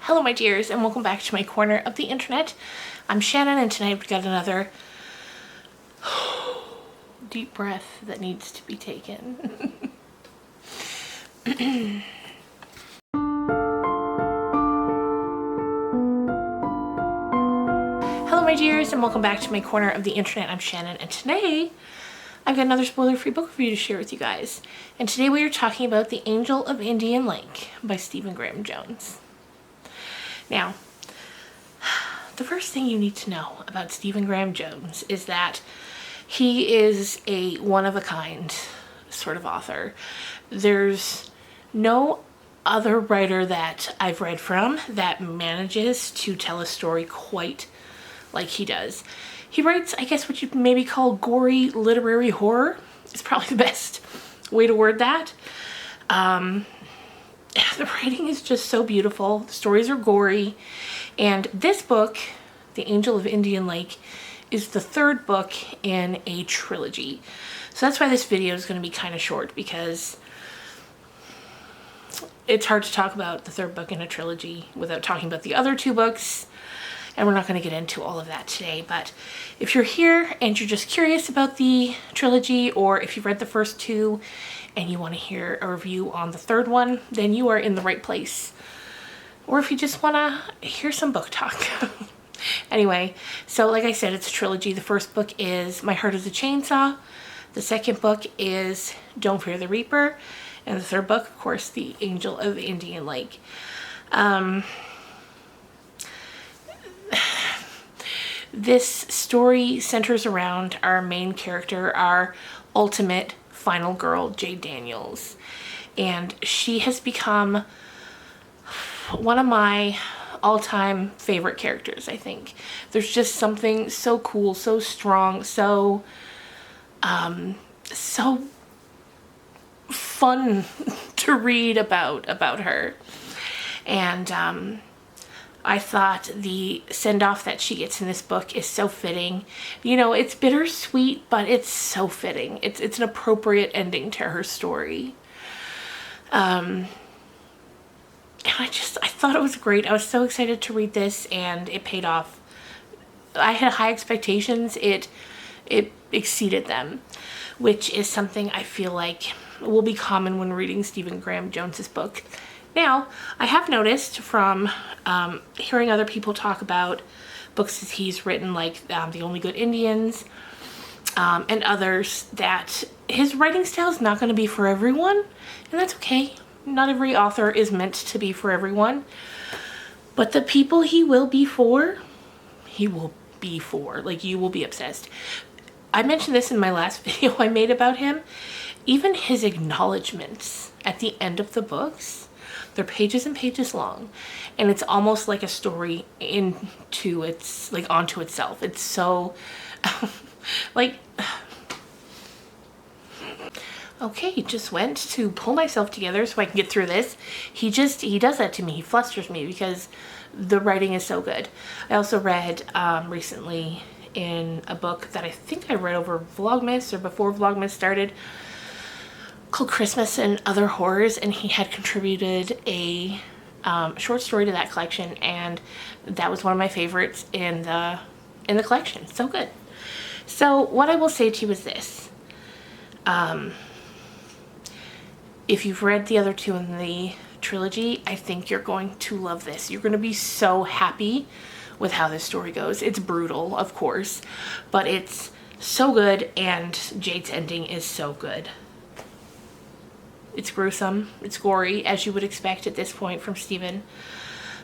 Hello my dears, and welcome back to my corner of the internet. I'm Shannon, and tonight we've got another deep breath that needs to be taken. Hello my dears, and welcome back to my corner of the internet. I'm Shannon, and today I've got another spoiler-free book review to share with you guys. And today we are talking about The Angel of Indian Lake by Stephen Graham Jones. Now, the first thing you need to know about Stephen Graham Jones is that he is a one-of-a-kind sort of author. There's no other writer that I've read from that manages to tell a story quite like he does. He writes, I guess, what you'd maybe call gory literary horror. Is probably the best way to word that. The writing is just so beautiful. The stories are gory. And this book, The Angel of Indian Lake, is the third book in a trilogy. So that's why this video is going to be kind of short, because it's hard to talk about the third book in a trilogy without talking about the other two books. And we're not going to get into all of that today. But if you're here and you're just curious about the trilogy, or if you've read the first two and you want to hear a review on the third one, then you are in the right place. Or if you just want to hear some book talk. Anyway, so like I said, it's a trilogy. The first book is My Heart is a Chainsaw. The second book is Don't Fear the Reaper. And the third book, of course, The Angel of Indian Lake. This story centers around our main character, our ultimate final girl, Jade Daniels. And she has become one of my all-time favorite characters, I think. There's just something so cool, so strong, so fun to read about her. And I thought the send-off that she gets in this book is so fitting. You know, it's bittersweet, but it's so fitting. It's an appropriate ending to her story. And I thought it was great. I was so excited to read this, and it paid off. I had high expectations. It exceeded them, which is something I feel like will be common when reading Stephen Graham Jones's book. Now, I have noticed from hearing other people talk about books that he's written, like The Only Good Indians, and others, that his writing style is not going to be for everyone, and that's okay. Not every author is meant to be for everyone, but the people he will be for, he will be for. Like, you will be obsessed. I mentioned this in my last video I made about him. Even his acknowledgements at the end of the books, they're pages and pages long, and it's almost like a story onto itself. It's so like, okay, just went to pull myself together so I can get through this. He does that to me. He flusters me because the writing is so good. I also read recently in a book that I think I read over Vlogmas or before Vlogmas started, called Christmas and Other Horrors, and he had contributed a short story to that collection, and that was one of my favorites in the collection. So good. So what I will say to you is this: if you've read the other two in the trilogy, I think you're going to love this. You're going to be so happy with how this story goes. It's brutal, of course, but it's so good, and Jade's ending is so good. It's gruesome, it's gory, as you would expect at this point from Stephen.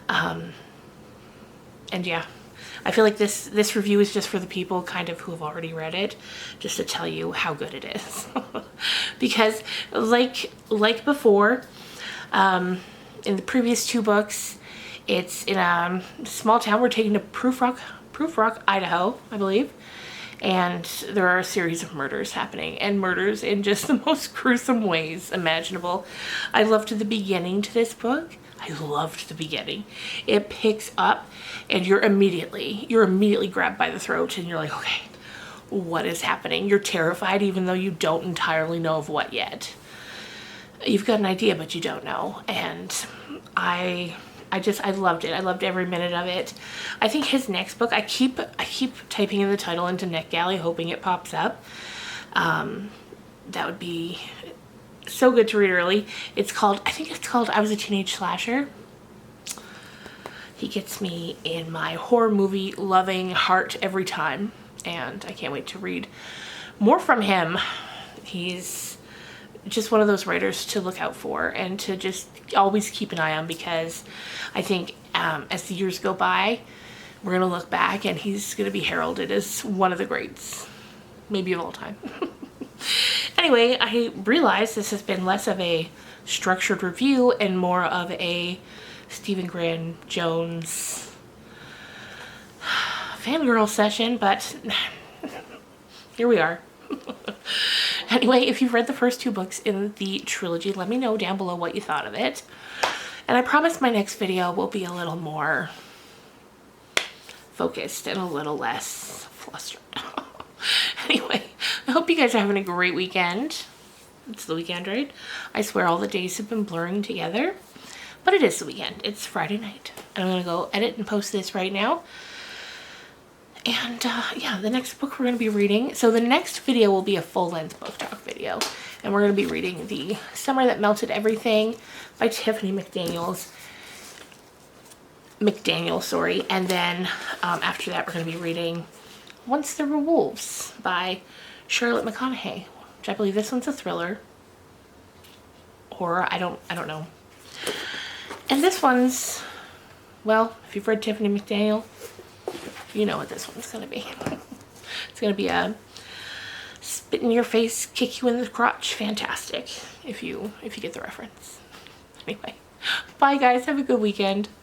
And yeah, I feel like this review is just for the people kind of who have already read it, just to tell you how good it is. Because like before, in the previous two books, it's in a small town. We're taken to Proof Rock, Idaho, I believe. And there are a series of murders happening, and murders in just the most gruesome ways imaginable. I loved the beginning to this book. I loved the beginning. It picks up, and you're immediately grabbed by the throat, and you're like, okay, what is happening? You're terrified, even though you don't entirely know of what yet. You've got an idea, but you don't know. And I I loved it. I loved every minute of it. I think his next book, I keep typing in the title into NetGalley hoping it pops up. That would be so good to read early. I think it's called I Was a Teenage Slasher. He gets me in my horror movie loving heart every time, and I can't wait to read more from him. He's just one of those writers to look out for and to just always keep an eye on, because I think as the years go by, we're gonna look back and he's gonna be heralded as one of the greats, maybe of all time. Anyway, I realize this has been less of a structured review and more of a Stephen Graham Jones fangirl session, but here we are. Anyway, if you've read the first 2 books in the trilogy, let me know down below what you thought of it. And I promise my next video will be a little more focused and a little less flustered. Anyway, I hope you guys are having a great weekend. It's the weekend, right? I swear all the days have been blurring together, but it is the weekend. It's Friday night. I'm gonna go edit and post this right now. And yeah, the next book we're going to be reading, so the next video will be a full-length book talk video, and we're going to be reading The Summer That Melted Everything by Tiffany McDaniel, and then after that we're going to be reading Once There Were Wolves by Charlotte McConaughey, which I believe this one's a thriller, horror, I don't know. And this one's, well, if you've read Tiffany McDaniel, you know what this one's gonna be. It's gonna be a spit in your face, kick you in the crotch, fantastic, if you get the reference. Anyway, bye guys, have a good weekend.